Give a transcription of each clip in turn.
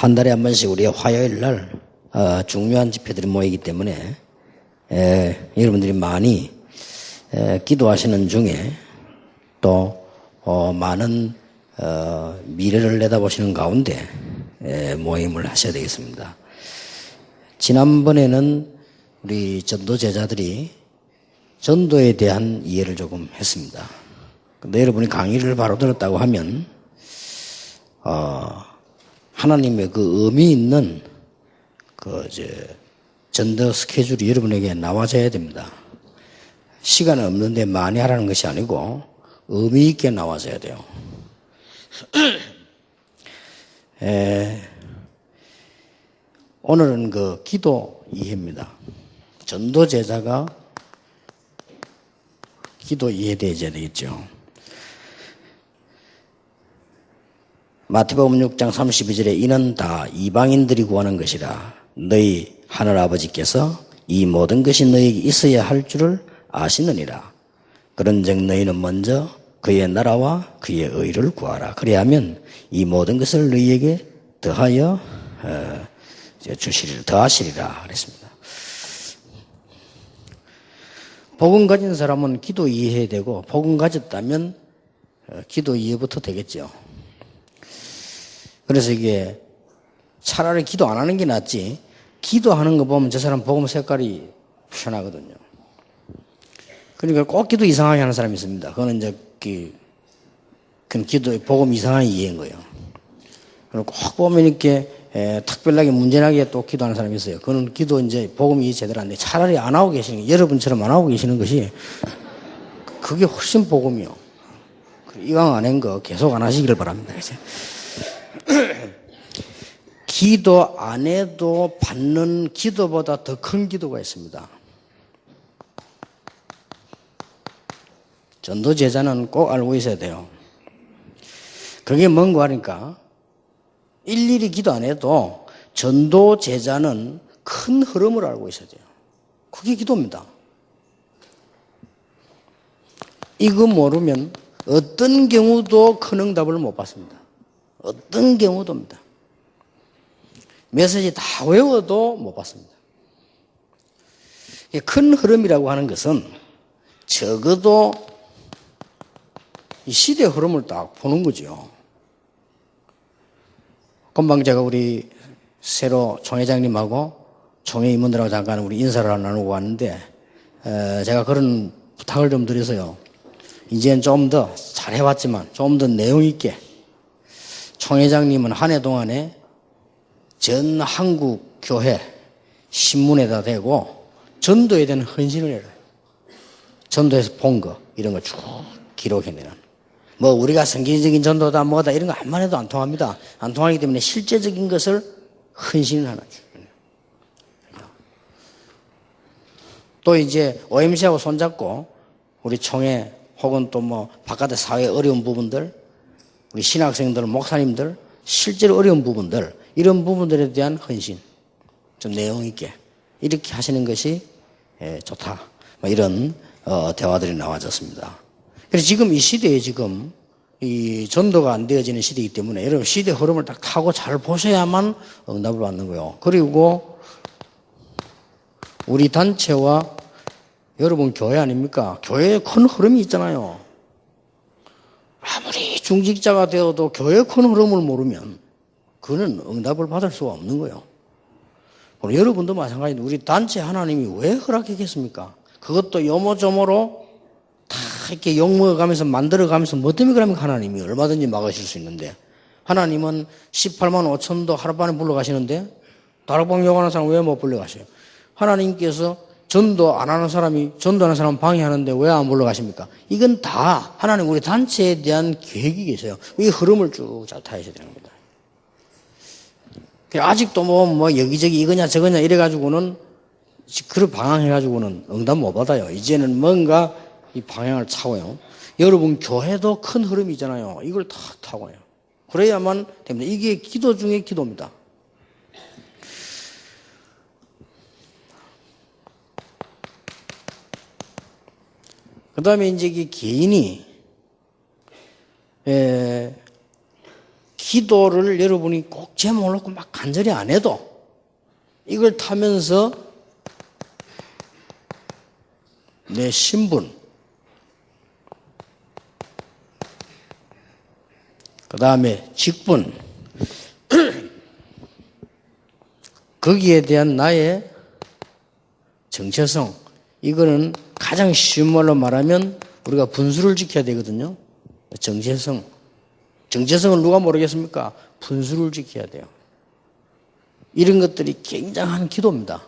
한 달에 한 번씩 우리가 화요일 날 중요한 집회들이 모이기 때문에 여러분들이 많이 기도하시는 중에 또 많은 미래를 내다보시는 가운데 모임을 하셔야 되겠습니다. 지난번에는 우리 전도 제자들이 전도에 대한 이해를 조금 했습니다. 근데 여러분이 강의를 바로 들었다고 하면 하나님의 그 의미 있는 전도 스케줄이 여러분에게 나와져야 됩니다. 시간 없는데 많이 하라는 것이 아니고 의미 있게 나와져야 돼요. 오늘은 그 기도 이해입니다. 전도 제자가 기도 이해되어야 되겠죠. 마태복음 6장 32절에 이는 다 이방인들이 구하는 것이라 너희 하늘아버지께서 이 모든 것이 너희에게 있어야 할 줄을 아시느니라. 그런즉 너희는 먼저 그의 나라와 그의 의를 구하라. 그리하면 이 모든 것을 너희에게 더하여 더하시리라 그랬습니다. 복음 가진 사람은 기도 이해해야 되고 복음 가졌다면 기도 이해부터 되겠죠. 그래서 이게 차라리 기도 안 하는 게 낫지 기도하는 거 보면 저 사람 복음 색깔이 편하거든요. 그러니까 꼭 기도 이상하게 하는 사람이 있습니다. 그거는 이제 그건 기도 복음 이상한 이해인 거예요. 그리고 꼭 보면 이렇게 특별하게 문제나게 또 기도하는 사람이 있어요. 그거는 기도 이제 복음이 제대로 안 돼. 차라리 안 하고 계시는 게 여러분처럼 안 하고 계시는 것이 그게 훨씬 복음이요. 이왕 안 한 거 계속 안 하시기를 바랍니다. 이제. 기도 안 해도 받는 기도보다 더 큰 기도가 있습니다. 전도 제자는 꼭 알고 있어야 돼요. 그게 뭔가 하니까 일일이 기도 안 해도 전도 제자는 큰 흐름을 알고 있어야 돼요. 그게 기도입니다. 이거 모르면 어떤 경우도 큰 응답을 못 받습니다. 어떤 경우도입니다. 메시지 다 외워도 못 받습니다. 큰 흐름이라고 하는 것은 적어도 이 시대 흐름을 딱 보는 거죠. 금방 제가 우리 새로 총회장님하고 총회 임원들하고 잠깐 우리 인사를 나누고 왔는데 제가 그런 부탁을 좀 드려서요. 이제는 좀 더 잘해왔지만 좀 더 내용 있게 총회장님은 한 해 동안에 전 한국 교회 신문에다 대고 전도에 대한 헌신을 해요. 전도에서 본 거 이런 걸 쭉 기록해내는. 뭐 우리가 성경적인 전도다 뭐다 이런 거 한만 해도 안 통합니다. 안 통하기 때문에 실제적인 것을 헌신을 하는 거예요. 또 이제 OMC하고 손잡고 우리 총회 혹은 또 뭐 바깥의 사회 어려운 부분들 우리 신학생들 목사님들 실제로 어려운 부분들 이런 부분들에 대한 헌신 좀 내용 있게 이렇게 하시는 것이 좋다. 뭐 이런 대화들이 나와졌습니다. 그래서 지금 이 시대에 지금 이 전도가 안 되어지는 시대이기 때문에 여러분 시대 흐름을 딱 타고 잘 보셔야만 응답을 받는 거예요. 그리고 우리 단체와 여러분 교회 아닙니까? 교회에 큰 흐름이 있잖아요. 아무리 중직자가 되어도 교회의 큰 흐름을 모르면 그는 응답을 받을 수가 없는 거예요. 여러분도 마찬가지입니다. 우리 단체 하나님이 왜 허락했겠습니까? 그것도 요모조모로 다 이렇게 욕먹어가면서 만들어가면서 뭐 때문에 그러면 하나님이 얼마든지 막으실 수 있는데 하나님은 18만 5천도 하룻밤에 불러가시는데 다락방 욕하는 사람 왜 못 불러가셔요? 하나님께서 전도 안 하는 사람이 전도하는 사람 방해하는데 왜 안 불러가십니까? 이건 다 하나님 우리 단체에 대한 계획이 계세요. 이 흐름을 쭉 잘 타셔야 되는 겁니다. 아직도 뭐 여기저기 이거냐 저거냐 이래가지고는 그걸 방황해가지고는 응답 못 받아요. 이제는 뭔가 이 방향을 차고요. 여러분 교회도 큰 흐름이잖아요. 이걸 다 타고요. 그래야만 됩니다. 이게 기도 중에 기도입니다. 그 다음에 이제 이 개인이 기도를 여러분이 꼭 제목을 놓고 막 간절히 안 해도 이걸 타면서 내 신분, 그 다음에 직분, 거기에 대한 나의 정체성, 이거는 가장 쉬운 말로 말하면 우리가 분수를 지켜야 되거든요. 정체성. 정체성을 누가 모르겠습니까? 분수를 지켜야 돼요. 이런 것들이 굉장한 기도입니다.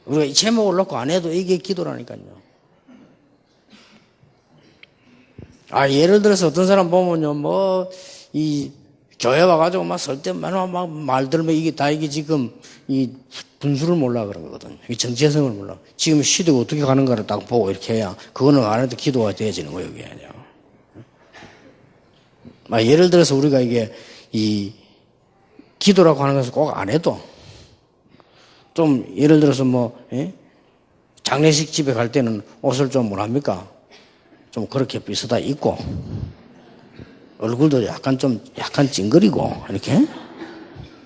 우리가 이 제목을 놓고 안 해도 이게 기도라니까요. 예를 들어서 어떤 사람 보면요, 이 교회 와가지고 막 설 때 막 말 들으면 이게 지금 이 분수를 몰라 그런 거거든요. 이 정체성을 몰라. 지금 시대가 어떻게 가는가를 딱 보고 이렇게 해야 그거는 안 해도 기도가 되어지는 거예요, 이게. 예를 들어서 우리가 이게 이 기도라고 하는 것을 꼭 안 해도 좀 예를 들어서 장례식 집에 갈 때는 옷을 좀 뭐랍니까? 좀 그렇게 비슷하다 입고 얼굴도 약간 찡그리고 이렇게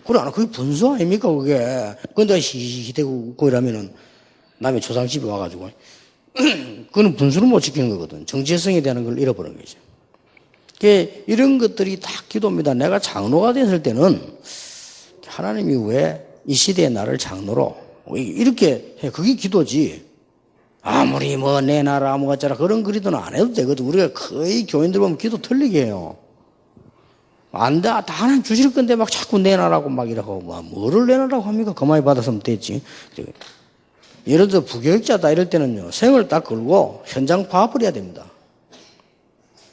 그래 그게 분수 아닙니까 그게. 근데 히히대고 웃고 이러면은 남의 조상집에 와가지고 그거는 분수를 못 지키는 거거든. 정체성에 대한 걸 잃어버린 거죠. 이런 것들이 다 기도입니다. 내가 장로가 됐을 때는 하나님이 왜 이 시대에 나를 장로로 이렇게 해. 그게 기도지. 아무리 내 나라 어쩌라 그런 기도는 안 해도 되거든. 우리가 거의 교인들 보면 기도 틀리게 해요. 안 돼. 다 하나님 주실 건데 막 자꾸 내놔라고 막 이러고 뭐를 내놔라고 합니까? 그만이 받았으면 됐지. 예를 들어 부교육자다 이럴 때는요. 생을 딱 걸고 현장 파악을 해야 됩니다.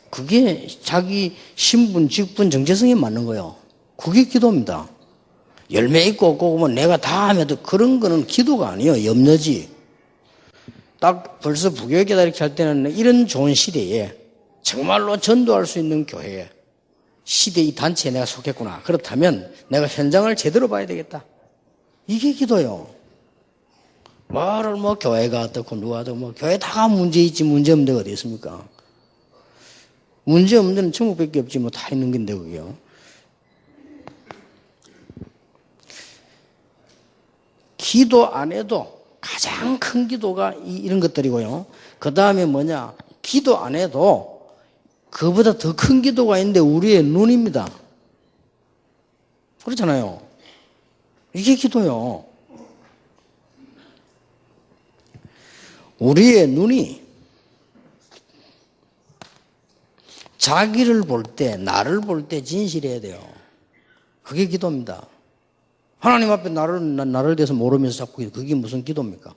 그게 자기 신분, 직분, 정체성에 맞는 거예요. 그게 기도입니다. 열매 있고 없고 보면 내가 다 하면도 그런 거는 기도가 아니에요. 염려지. 딱 벌써 부교육자다 이렇게 할 때는 이런 좋은 시대에 정말로 전도할 수 있는 교회에 시대 이 단체에 내가 속했구나. 그렇다면 내가 현장을 제대로 봐야 되겠다. 이게 기도요. 말을 교회가 어떻고 누가 어떻고 교회 다 문제 있지 문제 없는 데가 어디 있습니까? 문제 없는 데는 천국밖에 없지 다 있는 건데 그게요. 기도 안 해도 가장 큰 기도가 이런 것들이고요. 그 다음에 기도 안 해도 그보다 더 큰 기도가 있는데 우리의 눈입니다. 그렇잖아요. 이게 기도요. 우리의 눈이 자기를 볼 때, 나를 볼 때 진실해야 돼요. 그게 기도입니다. 하나님 앞에 나를 대해서 모르면서 자꾸 그게 무슨 기도입니까?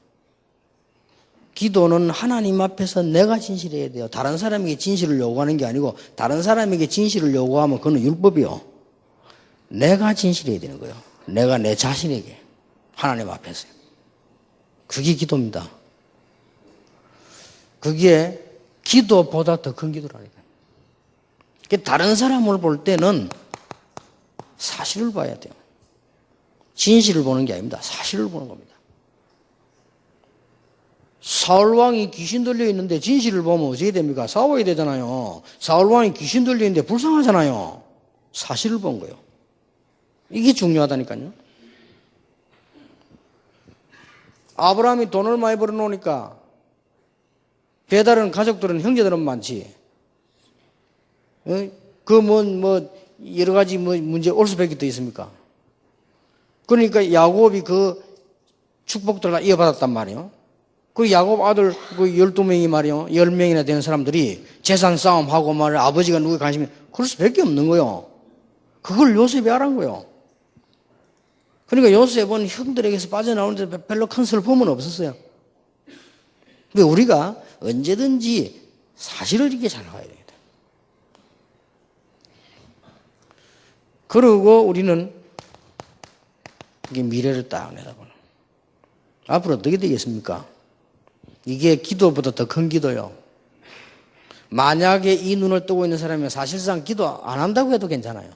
기도는 하나님 앞에서 내가 진실해야 돼요. 다른 사람에게 진실을 요구하는 게 아니고 다른 사람에게 진실을 요구하면 그건 율법이요. 내가 진실해야 되는 거예요. 내가 내 자신에게 하나님 앞에서. 그게 기도입니다. 그게 기도보다 더 큰 기도라니까요. 다른 사람을 볼 때는 사실을 봐야 돼요. 진실을 보는 게 아닙니다. 사실을 보는 겁니다. 사울왕이 귀신 들려 있는데 진실을 보면 어떻게 됩니까? 싸워야 되잖아요. 사울왕이 귀신 들려 있는데 불쌍하잖아요. 사실을 본 거예요. 이게 중요하다니까요. 아브라함이 돈을 많이 벌어놓으니까 배다른 가족들은 형제들은 많지. 여러 가지 문제 올 수밖에 더 있습니까? 그러니까 야곱이 그 축복들을 이어받았단 말이에요. 그 야곱 아들 12명이 말이에요. 10명이나 되는 사람들이 재산 싸움하고 말이에요. 아버지가 누구에 관심이 그럴 수밖에 없는 거예요. 그걸 요셉이 알은 거예요. 그러니까 요셉은 형들에게서 빠져나오는데 별로 큰 슬픔은 없었어요. 근데 우리가 언제든지 사실을 이렇게 잘 봐야 되겠다. 그리고 우리는 이게 미래를 딱 내다보는. 앞으로 어떻게 되겠습니까? 이게 기도보다 더 큰 기도요. 만약에 이 눈을 뜨고 있는 사람이 사실상 기도 안 한다고 해도 괜찮아요.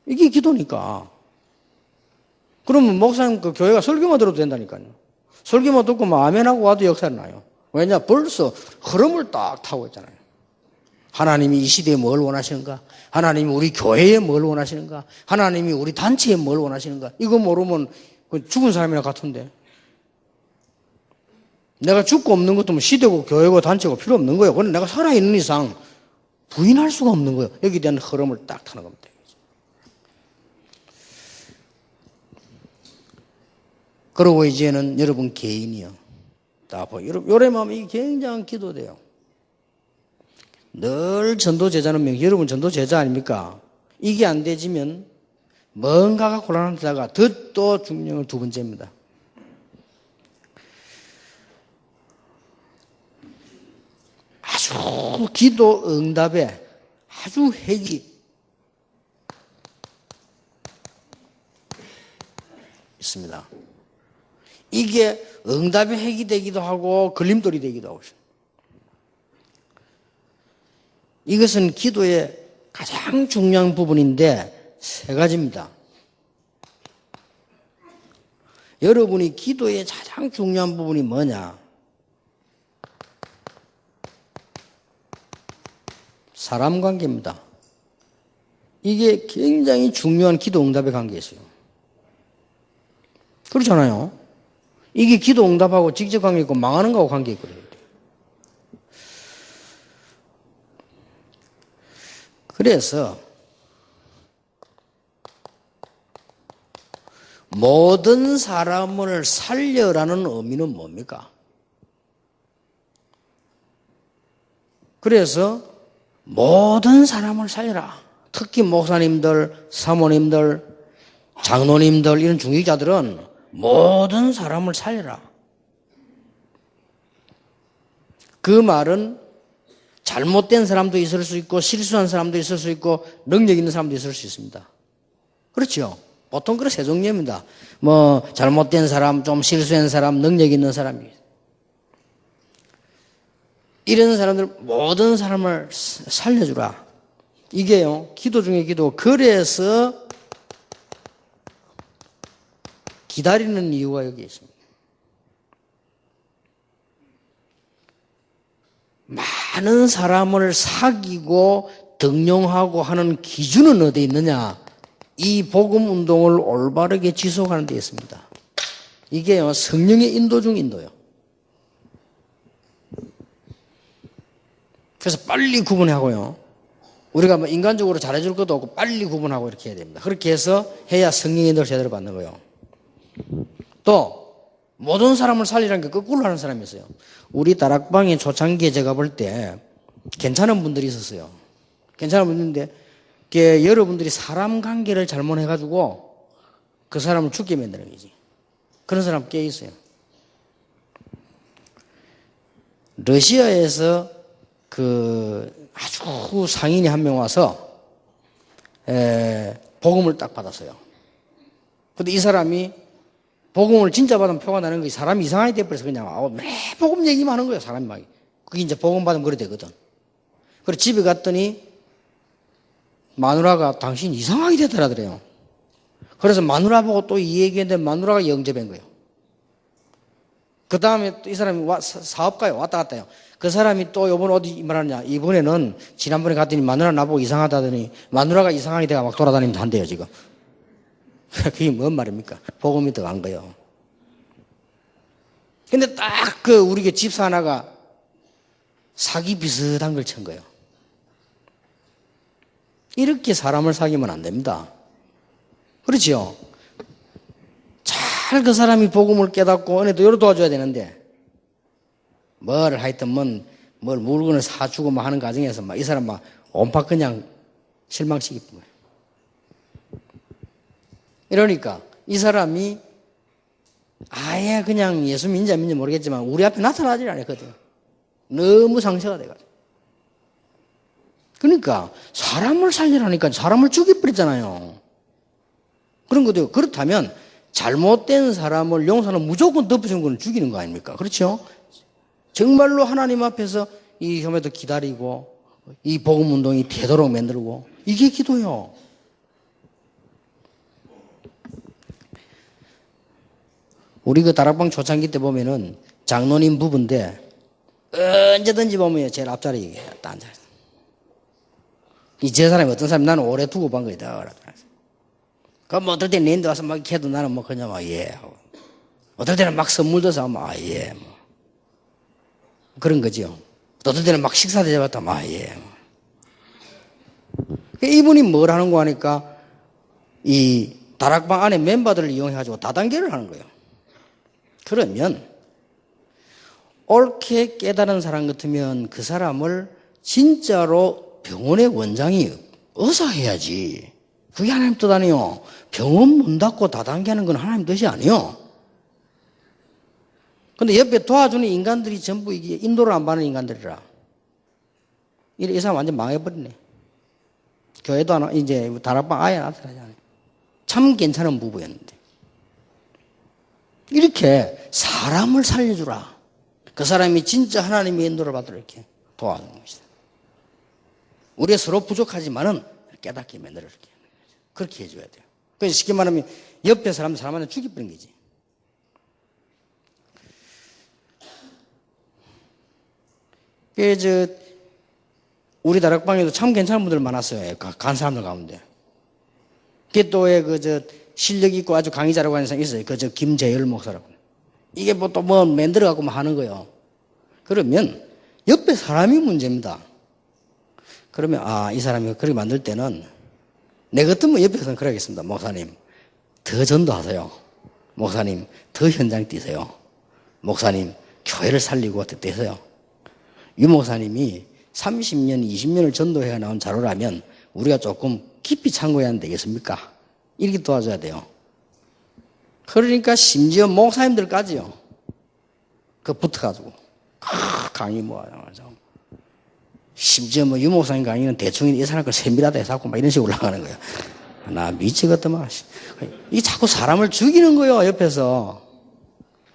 이게 기도니까. 그러면 목사님 그 교회가 설교만 들어도 된다니까요. 설교만 듣고 아멘하고 와도 역사는 나요. 왜냐? 벌써 흐름을 딱 타고 있잖아요. 하나님이 이 시대에 뭘 원하시는가? 하나님이 우리 교회에 뭘 원하시는가? 하나님이 우리 단체에 뭘 원하시는가? 이거 모르면 죽은 사람이랑 같은데. 내가 죽고 없는 것도 뭐 시대고 교회고 단체고 필요 없는 거예요. 그건 내가 살아있는 이상 부인할 수가 없는 거예요. 여기에 대한 흐름을 딱 타는 겁니다. 그러고 이제는 여러분 개인이요. 딱 보여. 요래 마음이 굉장히 기도돼요. 늘 전도제자는 명, 여러분 전도제자 아닙니까? 이게 안 되지면 뭔가가 곤란하다가 또 중요한 두 번째입니다. 아주 기도 응답에 아주 핵이 있습니다. 이게 응답의 핵이 되기도 하고 걸림돌이 되기도 하고 있습니다. 이것은 기도의 가장 중요한 부분인데 세 가지입니다. 여러분이 기도의 가장 중요한 부분이 뭐냐? 사람 관계입니다. 이게 굉장히 중요한 기도 응답의 관계에 있어요. 그렇잖아요. 이게 기도 응답하고 직접 관계 있고 망하는 거하고 관계 있거든요. 그래서 모든 사람을 살려라는 의미는 뭡니까? 그래서 모든 사람을 살려라. 특히 목사님들, 사모님들, 장로님들 이런 중직자들은 모든 사람을 살려라. 그 말은 잘못된 사람도 있을 수 있고 실수한 사람도 있을 수 있고 능력 있는 사람도 있을 수 있습니다. 그렇죠? 보통 그런 세 종류입니다. 뭐 잘못된 사람, 좀 실수한 사람, 능력 있는 사람이. 이런 사람들 모든 사람을 살려주라. 이게요. 기도 중에 기도. 그래서 기다리는 이유가 여기 있습니다. 많은 사람을 사귀고 등용하고 하는 기준은 어디에 있느냐? 이 복음 운동을 올바르게 지속하는 데 있습니다. 이게요, 성령의 인도 중 인도요. 그래서 빨리 구분하고요. 우리가 뭐 인간적으로 잘해줄 것도 없고 빨리 구분하고 이렇게 해야 됩니다. 그렇게 해서 해야 성령의 인도를 제대로 받는 거예요. 또 모든 사람을 살리라는 게 거꾸로 하는 사람이 있어요. 우리 다락방의 초창기에 제가 볼 때 괜찮은 분들이 있었어요. 괜찮은 분들인데 여러분들이 사람 관계를 잘못해가지고 그 사람을 죽게 만드는 거지. 그런 사람 꽤 있어요. 러시아에서 아주 상인이 한 명 와서 복음을 딱 받았어요. 근데 이 사람이 복음을 진짜 받으면 표가 나는 거지. 사람이 이상하게 돼버려서 그냥 매 복음 얘기만 하는 거예요. 사람이 막. 그게 이제 복음 받으면 그래 되거든. 그래서 집에 갔더니 마누라가 당신 이상하게 되더라더래요. 그래서 마누라 보고 또 이 얘기했는데 마누라가 영접한 거예요. 그 다음에 또 이 사람이 사업가에 왔다 갔다 해요. 그 사람이 또 요번 어디 말하느냐. 이번에는 지난번에 갔더니 마누라 나보고 이상하다더니 마누라가 이상하게 돼가 막 돌아다니면서 한대요, 지금. 그게 뭔 말입니까? 복음이 들어간 거예요. 근데 딱 우리 집사 하나가 사기 비슷한 걸 친 거예요. 이렇게 사람을 사귀면 안 됩니다. 그렇지요? 잘 그 사람이 복음을 깨닫고 은혜도 여러 도와줘야 되는데 뭘 하여튼 뭘 물건을 사주고 막 하는 과정에서 막 이 사람 막 온파 그냥 실망시키는 거예요. 이러니까 이 사람이 아예 그냥 예수 믿는지 안 믿는지 모르겠지만 우리 앞에 나타나질 않았거든. 너무 상처가 돼가지고. 그러니까 사람을 살리라니까 사람을 죽여버렸잖아요. 그런 것도 그렇다면 잘못된 사람을 용서는 무조건 덮어준 건 죽이는 거 아닙니까? 그렇죠? 정말로 하나님 앞에서 이 혐에도 기다리고 이 복음 운동이 되도록 만들고 이게 기도요. 우리 다락방 초창기 때 보면은 장로님 부부인데 언제든지 보면 제일 앞자리에 딱 앉아있어요. 저 사람이 어떤 사람이 나는 오래 두고 본 거다. 그럼 어떨 때 내인데 와서 막 해도 나는 뭐 그냥 막 예 하고. 어떨 때는 막 선물 줘서 막 예 뭐. 그런 거죠. 어떨 때는 막 식사 대접받다 막 예. 이분이 뭘 하는 거 하니까 이 다락방 안에 멤버들을 이용해가지고 다단계를 하는 거예요. 그러면 옳게 깨달은 사람 같으면 그 사람을 진짜로 병원의 원장이 의사해야지. 그게 하나님 뜻 아니요. 병원 문 닫고 다단계 하는 건 하나님 뜻이 아니요. 근데 옆에 도와주는 인간들이 전부 이게 인도를 안 받는 인간들이라. 이 사람 완전 망해버리네. 교회도 안, 이제 다락방 아예 나타나잖아요. 참 괜찮은 부부였는데. 이렇게 사람을 살려주라. 그 사람이 진짜 하나님의 인도를 받도록 이렇게 도와주는 것이다. 우리가 서로 부족하지만은 깨닫게 만들어 이렇게 하는 거죠. 그렇게 해줘야 돼요. 그래서 쉽게 말하면 옆에 사람한테 죽여버린 거지. 그래서 우리 다락방에도 참 괜찮은 분들 많았어요. 간 사람들 가운데. 그게 또 실력 있고 아주 강의 잘하고 하는 사람이 있어요. 김재열 목사라고. 이게 또 만들어갖고 하는 거예요. 그러면 옆에 사람이 문제입니다. 그러면 이 사람이 그렇게 만들 때는 내 같으면 옆에서는 그러겠습니다. 목사님 더 전도하세요. 목사님 더 현장 뛰세요. 목사님 교회를 살리고 되세요. 유 목사님이 30년 20년을 전도해 나온 자료라면 우리가 조금 깊이 참고해야 안 되겠습니까? 이렇게 도와줘야 돼요. 그러니까 심지어 목사님들까지요. 붙어가지고 강의 모아가지고 심지어 유 목사님 강의는 대충 이 사람 걸 세밀하다 해서 막 이런 식으로 올라가는 거예요. 나 미치겠더만. 이게 자꾸 사람을 죽이는 거예요, 옆에서.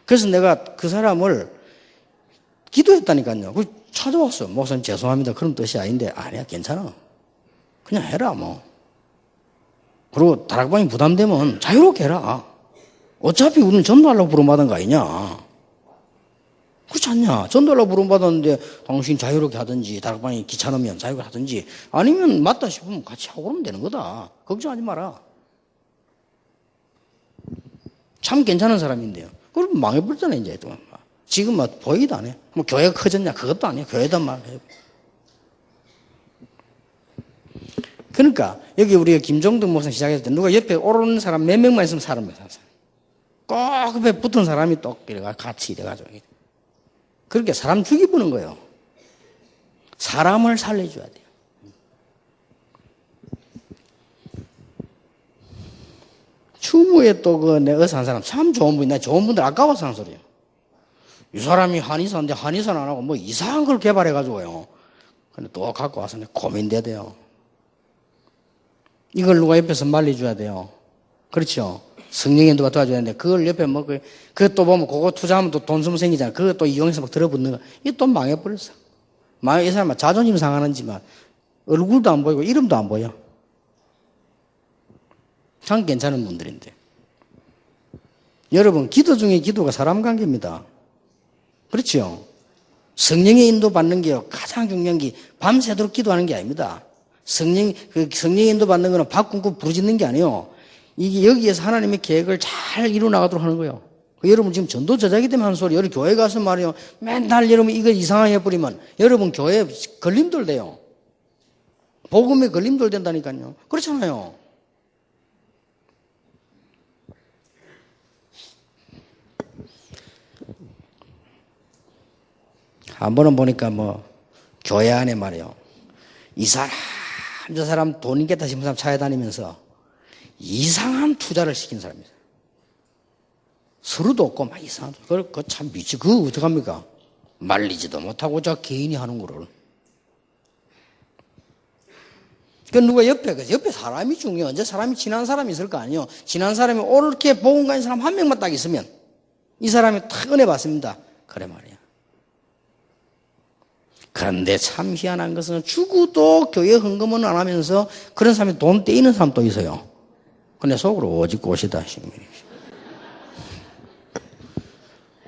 그래서 내가 그 사람을 기도했다니까요. 찾아왔어요. 목사님 죄송합니다. 그런 뜻이 아닌데. 아니야, 괜찮아. 그냥 해라, 뭐. 그리고 다락방이 부담되면 자유롭게 해라. 어차피 우리는 전도하려고 부름받은 거 아니냐. 그렇지 않냐. 전도하려고 부름받았는데 당신 자유롭게 하든지 다락방이 귀찮으면 자유롭게 하든지 아니면 맞다 싶으면 같이 하고 그러면 되는 거다. 걱정하지 마라. 참 괜찮은 사람인데요. 그럼 망해버렸잖아요, 이제. 지금 보이도 안 해. 교회가 커졌냐? 그것도 아니야. 교회도 말해. 그러니까 여기 우리가 김종덕 목사 시작했을 때 누가 옆에 오르는 사람 몇 명만 있으면 사람을 샀어요. 꼭 옆에 붙은 사람이 또 같이 이래가지고. 그렇게 사람 죽이보는 거예요. 사람을 살려줘야 돼요. 추모에 또 내 의사 한 사람 참 좋은 분이, 나 좋은 분들 아까워서 하는 소리예요. 이 사람이 한의사인데 한의사는 안 하고 이상한 걸 개발해가지고요. 근데 또 갖고 와서 고민돼야 돼요. 이걸 누가 옆에서 말려줘야 돼요. 그렇죠? 성령이 누가 도와줘야 되는데 그걸 옆에 그것도 보면 그거 투자하면 또 돈 쓰면 생기잖아. 그것도 이용해서 막 들어붙는 거. 이게 또 망해버렸어. 이 사람은 자존심 상하는지만 얼굴도 안 보이고 이름도 안 보여. 참 괜찮은 분들인데. 여러분, 기도 중에 기도가 사람 관계입니다. 그렇죠? 성령의 인도 받는 게 가장 중요한 게 밤새도록 기도하는 게 아닙니다. 성령의 인도 받는 거는 밥 굶고 부르짖는 게 아니에요. 이게 여기에서 하나님의 계획을 잘 이루어나가도록 하는 거예요. 여러분 지금 전도 저작이 되면 하는 소리, 여러분 교회 가서 말이에요. 맨날 여러분 이거 이상하게 해버리면 여러분 교회에 걸림돌 돼요. 복음에 걸림돌 된다니까요. 그렇잖아요. 한 번은 보니까 교회 안에 말이에요. 이 사람, 저 사람 돈 있겠다 싶은 사람 찾아다니면서 이상한 투자를 시킨 사람이 있어요. 서류도 없고 막 이상한 투자. 그거 참 그거 어떡합니까? 말리지도 못하고 저 개인이 하는 거를. 누가 옆에 사람이 중요해. 언제 사람이 친한 사람이 있을 거 아니에요. 친한 사람이 옳게 복음 가진 사람 한 명만 딱 있으면 이 사람이 탁 은혜 받습니다. 그래 말이야. 그런데 참 희한한 것은 죽어도 교회 헌금은 안 하면서 그런 사람이 돈 떼이는 사람도 있어요. 근데 속으로 오직 꽃이다.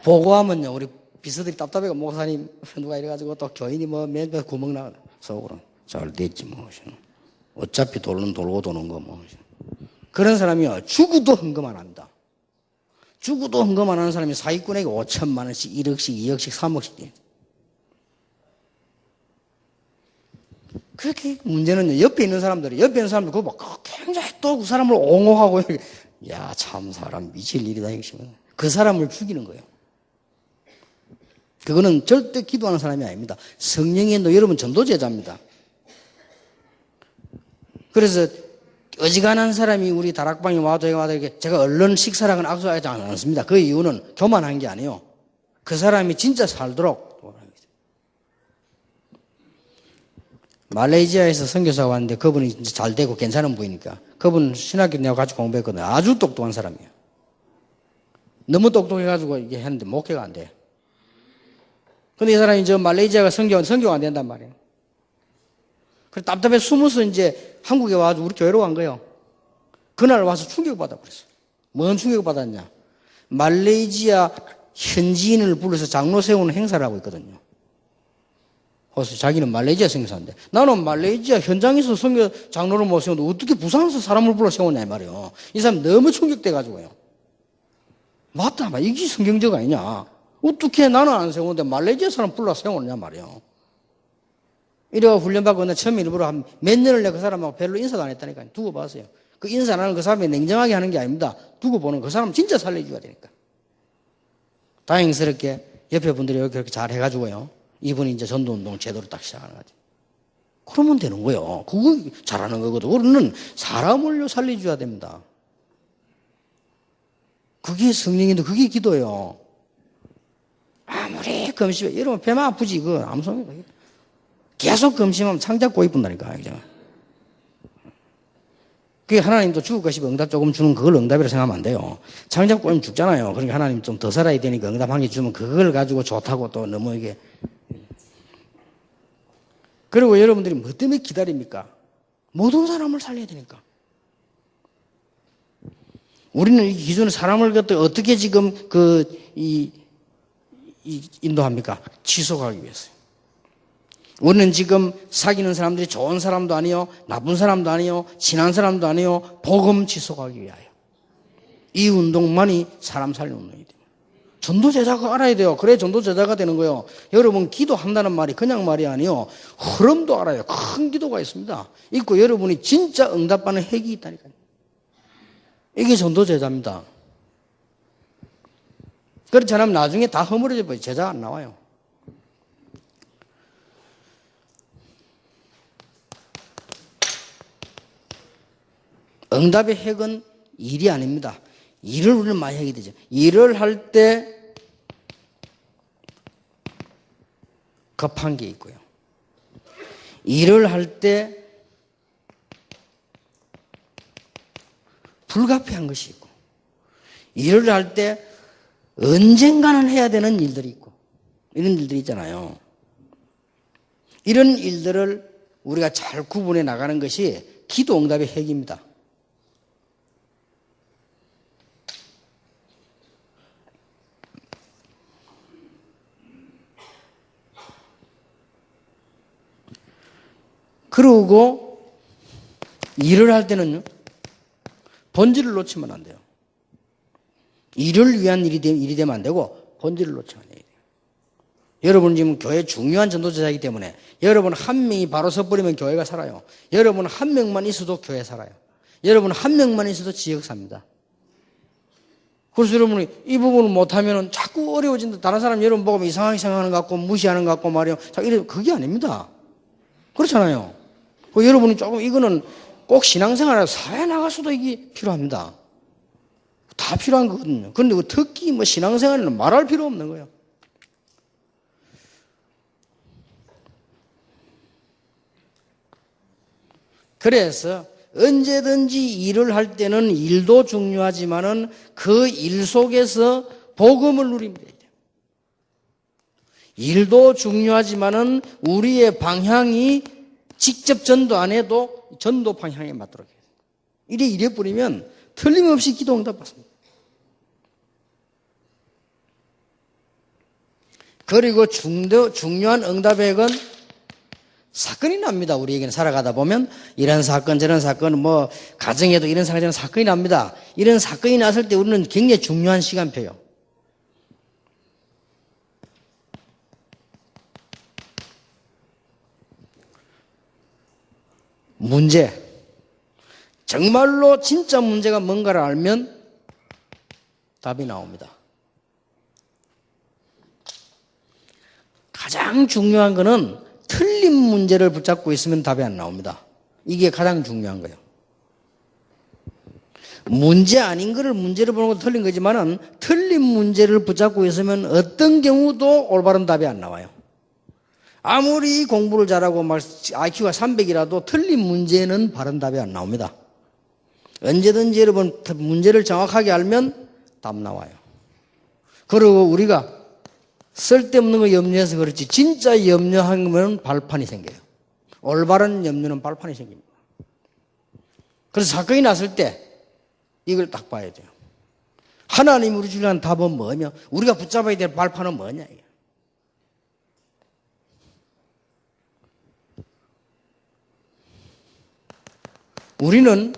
보고하면요, 우리 비서들이 답답해가 목사님 누가 이래가지고 또 교인이 맨날 구멍 나가 속으로 잘 됐지 뭐. 어차피 돌은 돌고 도는 거 뭐. 그런 사람이요. 죽어도 헌금 안 합니다. 죽어도 헌금 안 하는 사람이 사기꾼에게 5천만 원씩, 1억씩, 2억씩, 3억씩 돼. 그렇게 문제는 옆에 있는 사람들 그거 막 굉장히 또 그 사람을 옹호하고, 야, 참 사람 미칠 일이다. 그 사람을 죽이는 거예요. 그거는 절대 기도하는 사람이 아닙니다. 성령의 인도, 여러분 전도제자입니다. 그래서 어지간한 사람이 우리 다락방에 와도 제가 얼른 식사랑은 악수하지 않습니다. 그 이유는 교만한 게 아니에요. 그 사람이 진짜 살도록. 말레이시아에서 선교사가 왔는데 그분이 진짜 잘 되고 괜찮은 분이니까 그분 신학교 내가 같이 공부했거든요. 아주 똑똑한 사람이에요. 너무 똑똑해가지고 이게 했는데 목회가 안 돼. 근데 이 사람이 저 말레이시아가 선교가 안 된단 말이에요. 그래서 답답해 숨어서 이제 한국에 와서 우리 교회로 간 거예요. 그날 와서 충격받아 버렸어요. 뭔 충격받았냐. 말레이시아 현지인을 불러서 장로 세우는 행사를 하고 있거든요. 그래서 자기는 말레이시아 선교사인데 나는 말레이시아 현장에서 선교 장로를 못 세우는데 어떻게 부산에서 사람을 불러 세우냐 이 말이에요. 이 사람 너무 충격돼가지고요. 맞다, 이게 성경적 아니냐. 어떻게 나는 안 세우는데 말레이시아 사람 불러 세우느냐 말이에요. 이래가 훈련받고 나 처음에 일부러 한 몇 년을 내가 그 사람하고 별로 인사도 안 했다니까요. 두고 봤어요. 그 인사 안 하는 그 사람이 냉정하게 하는 게 아닙니다. 두고 보는 그 사람 진짜 살려줘야 되니까. 다행스럽게 옆에 분들이 그렇게 잘 해가지고요. 이분이 이제 전도운동 제대로 딱 시작하는 거죠. 그러면 되는 거예요. 그거 잘하는 거거든. 우리는 사람을요 살려줘야 됩니다. 그게 성령인데 그게 기도예요. 아무리 금심해. 이러면 배만 아프지. 그거 아무 소용이 없어요. 계속 금심하면 창작 고이 분다니까. 그게 하나님도 죽을 것이 응답 조금 주는 그걸 응답이라고 생각하면 안 돼요. 창작 고이면 죽잖아요. 그러니까 하나님 좀 더 살아야 되니까 응답 한 개 주면 그걸 가지고 좋다고 또 너무 이게. 그리고 여러분들이 뭐 때문에 기다립니까? 모든 사람을 살려야 되니까. 우리는 이 기존에 사람을 갖다 어떻게 지금 인도합니까? 지속하기 위해서요. 우리는 지금 사귀는 사람들이 좋은 사람도 아니요, 나쁜 사람도 아니요, 친한 사람도 아니요, 복음 지속하기 위하여. 이 운동만이 사람 살리는 운동이 돼요. 전도제자가 알아야 돼요. 그래 전도제자가 되는 거예요. 여러분 기도한다는 말이 그냥 말이 아니요. 흐름도 알아요. 큰 기도가 있습니다. 있고 여러분이 진짜 응답받는 핵이 있다니까요. 이게 전도제자입니다. 그렇지 않으면 나중에 다 허물어져 버려요. 제자가 안 나와요. 응답의 핵은 일이 아닙니다. 일을 우리는 많이 하게 되죠. 일을 할 때 급한 게 있고요. 일을 할 때 불가피한 것이 있고, 일을 할 때 언젠가는 해야 되는 일들이 있고, 이런 일들이 있잖아요. 이런 일들을 우리가 잘 구분해 나가는 것이 기도 응답의 핵입니다. 그리고 일을 할 때는요, 본질을 놓치면 안 돼요. 일을 위한 일이 되면 안 되고 본질을 놓치면 안 돼요. 여러분 지금 교회 중요한 전도제자이기 때문에 여러분 한 명이 바로 서버리면 교회가 살아요. 여러분 한 명만 있어도 교회 살아요. 여러분 한 명만 있어도 지역 삽니다. 그래서 여러분이 이 부분을 못하면 자꾸 어려워진다. 다른 사람 여러분 보고 이상하게 생각하는 것 같고 무시하는 것 같고 말이요. 그게 아닙니다. 그렇잖아요. 여러분이 조금 이거는 꼭 신앙생활에 사회 나가서도 이게 필요합니다. 다 필요한 거거든요. 그런데 특히 뭐 신앙생활에는 말할 필요 없는 거예요. 그래서 언제든지 일을 할 때는 일도 중요하지만은 그 일 속에서 복음을 누리면 돼요. 일도 중요하지만은 우리의 방향이 직접 전도 안 해도 전도 방향에 맞도록 해요. 이래 뿌리면 틀림없이 기도 응답 받습니다. 그리고 중요한 응답의 핵은 사건이 납니다. 우리에게는 살아가다 보면 이런 사건 저런 사건 뭐 가정에도 이런 사건 저런 사건이 납니다. 이런 사건이 났을 때 우리는 굉장히 중요한 시간표예요. 문제. 정말로 진짜 문제가 뭔가를 알면 답이 나옵니다. 가장 중요한 거는 틀린 문제를 붙잡고 있으면 답이 안 나옵니다. 이게 가장 중요한 거예요. 문제 아닌 거를 문제로 보는 것도 틀린 거지만은 틀린 문제를 붙잡고 있으면 어떤 경우도 올바른 답이 안 나와요. 아무리 공부를 잘하고 막 IQ가 300이라도 틀린 문제는 바른 답이 안 나옵니다. 언제든지 여러분 문제를 정확하게 알면 답 나와요. 그리고 우리가 쓸데없는 거 염려해서 그렇지 진짜 염려하면 발판이 생겨요. 올바른 염려는 발판이 생깁니다. 그래서 사건이 났을 때 이걸 딱 봐야 돼요. 하나님이 우리 주려는 답은 뭐냐? 우리가 붙잡아야 될 발판은 뭐냐? 우리는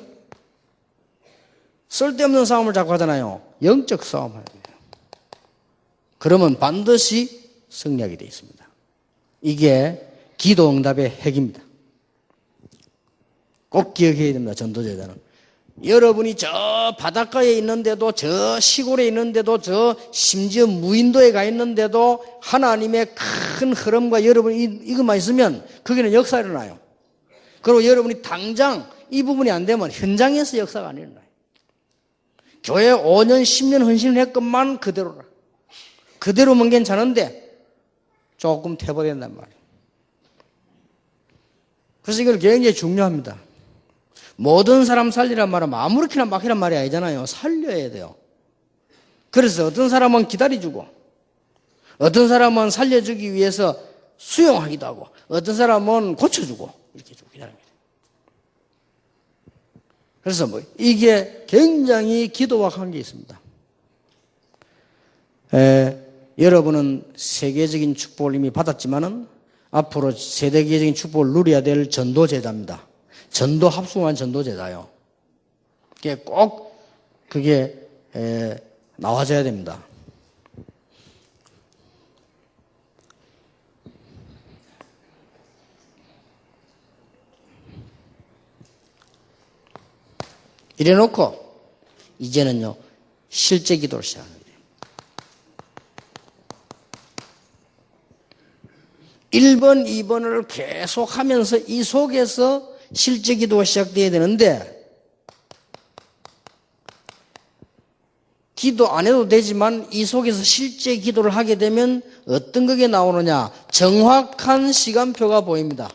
쓸데없는 싸움을 자꾸 하잖아요. 영적 싸움을 해야 돼요. 그러면 반드시 승리하게 되어 있습니다. 이게 기도 응답의 핵입니다. 꼭 기억해야 됩니다. 전도제자는. 여러분이 저 바닷가에 있는데도 저 시골에 있는데도 저 심지어 무인도에 가 있는데도 하나님의 큰 흐름과 여러분이 이것만 있으면 거기는 역사가 일어나요. 그리고 여러분이 당장 이 부분이 안 되면 현장에서 역사가 안 일어나요. 교회 5년 10년 헌신을 했건만 그대로라. 그대로면 괜찮은데 조금 퇴보된단 말이에요. 그래서 이걸 굉장히 중요합니다. 모든 사람 살리란 말은 아무렇게나 막히란 말이 아니잖아요. 살려야 돼요. 그래서 어떤 사람은 기다려주고 어떤 사람은 살려주기 위해서 수용하기도 하고 어떤 사람은 고쳐주고 이렇게 좀 기다립니다. 그래서 뭐 이게 굉장히 기도와 관계 있습니다. 여러분은 세계적인 축복을 이미 받았지만은 앞으로 세계적인 축복을 누려야 될 전도제자입니다. 전도 합숙한 전도제자요. 그게 꼭 그게 나와줘야 됩니다. 이래놓고 이제는요 실제 기도를 시작합니다. 1번, 2번을 계속 하면서 이 속에서 실제 기도가 시작돼야 되는데 기도 안 해도 되지만 이 속에서 실제 기도를 하게 되면 어떤 것이 나오느냐? 정확한 시간표가 보입니다.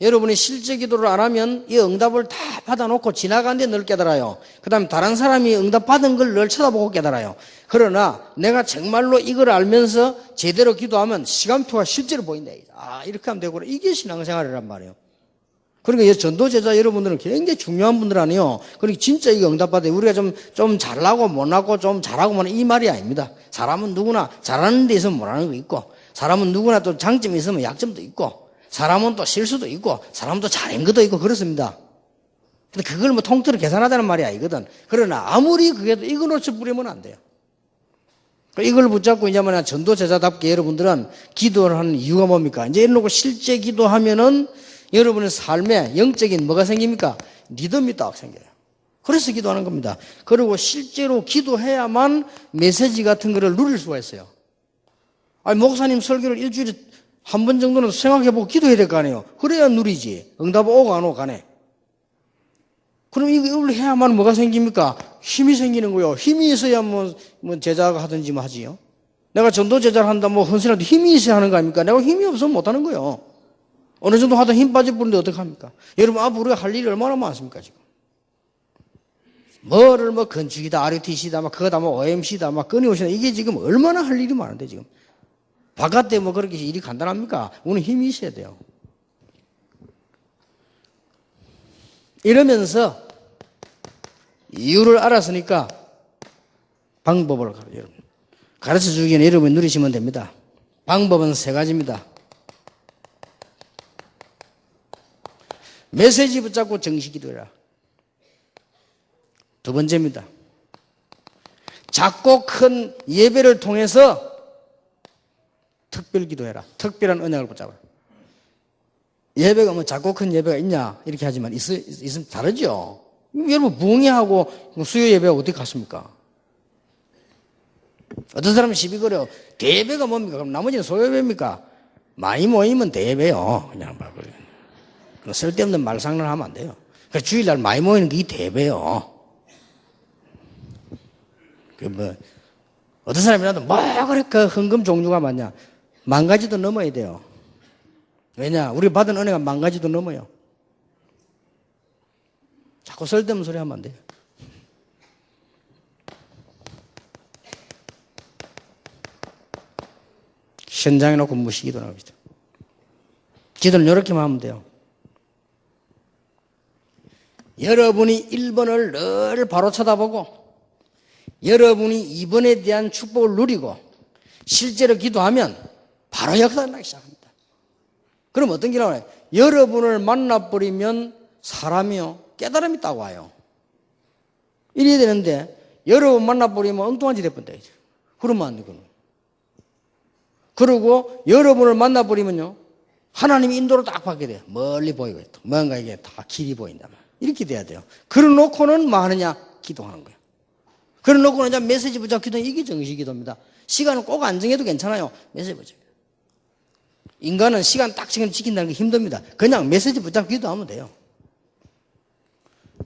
여러분이 실제 기도를 안 하면 이 응답을 다 받아놓고 지나가는데 늘 깨달아요. 그 다음에 다른 사람이 응답 받은 걸 늘 쳐다보고 깨달아요. 그러나 내가 정말로 이걸 알면서 제대로 기도하면 시간표가 실제로 보인다. 아, 이렇게 하면 되구나. 이게 신앙생활이란 말이에요. 그러니까 전도제자 여러분들은 굉장히 중요한 분들 아니에요. 그러니까 진짜 이거 응답받아요. 우리가 좀 잘나고 못나고 좀 잘하고 못하고 이 말이 아닙니다. 사람은 누구나 잘하는 데 있으면 못하는 거 있고 사람은 누구나 또 장점이 있으면 약점도 있고 사람은 또 실수도 있고 사람도 잘한 것도 있고 그렇습니다. 근데 그걸 뭐 통틀어 계산하자는 말이 아니거든. 그러나 아무리 그게도 이거 놓쳐버리면 안 돼요. 이걸 붙잡고 이제 뭐냐 전도제자답게 여러분들은 기도를 하는 이유가 뭡니까? 이제 이러고 실제 기도하면은 여러분의 삶에 영적인 뭐가 생깁니까? 리듬이 딱 생겨요. 그래서 기도하는 겁니다. 그리고 실제로 기도해야만 메시지 같은 거를 누릴 수가 있어요. 아니 목사님 설교를 일주일에 한 번 정도는 생각해보고 기도해야 될 거 아니에요. 그래야 누리지. 응답 오고 안 오고 가네. 그럼 이걸 해야만 뭐가 생깁니까? 힘이 생기는 거요. 힘이 있어야 뭐 제자가 하든지 뭐 하지요. 내가 전도 제자를 한다 뭐 헌신해도 힘이 있어야 하는 거 아닙니까? 내가 힘이 없으면 못 하는 거요. 어느 정도 하다 힘 빠져버리는데 어떡합니까? 여러분 앞으로 우리가 할 일이 얼마나 많습니까 지금? 뭐를 뭐 건축이다, RUTC다, 막 그거다, 뭐 OMC다, 막 끊임없이 이게 지금 얼마나 할 일이 많은데 지금. 바깥에 뭐 그렇게 일이 간단합니까? 우리는 힘이 있어야 돼요. 이러면서 이유를 알았으니까 방법을 가르쳐 주기는 여러분이 누리시면 됩니다. 방법은 3가지입니다. 메시지 붙잡고 정식 기도해라. 두 번째입니다. 작고 큰 예배를 통해서 특별 기도해라. 특별한 언약을 붙잡아라. 예배가 뭐 작고 큰 예배가 있냐 이렇게 하지만 있으면 다르죠. 여러분 부흥회하고 수요 예배가 어떻게 같습니까? 어떤 사람은 시비 걸어요. 대예배가 뭡니까? 그럼 나머지는 소예배입니까? 많이 모이면 대예배요. 그냥 막 그래. 쓸데없는 말상을 하면 안 돼요. 그러니까 주일날 많이 모이는 게 이 대예배요. 어떤 사람이라도 뭐 그렇게 헌금 종류가 많냐? 10,000가지도 넘어야 돼요. 왜냐? 우리 받은 은혜가 10,000가지도 넘어요. 자꾸 쓸데없는 소리 하면 안 돼요. 현장에 놓고 무시기도 나옵니다. 기도는 이렇게만 하면 돼요. 여러분이 1번을 늘 바로 쳐다보고 여러분이 2번에 대한 축복을 누리고 실제로 기도하면 바로 역사가 나기 시작합니다. 그럼 어떤 게 나와요? 여러분을 만나버리면 사람이요 깨달음이 딱 와요. 이래야 되는데 여러분 만나버리면 엉뚱한 짓 해본다. 그러면 안 되거든요. 그리고 여러분을 만나버리면요 하나님이 인도를 딱 받게 돼요. 멀리 보이고 뭔가 이게 다 길이 보인다. 이렇게 돼야 돼요. 그러놓고는 뭐 하느냐? 기도하는 거예요. 그러놓고는 이제 메시지 붙잡고 기도는 이게 정식 기도입니다. 시간은 꼭 안 정해도 괜찮아요. 메시지 붙잡고. 인간은 시간 딱 지킨다는 게 힘듭니다. 그냥 메시지 붙잡고 기도하면 돼요.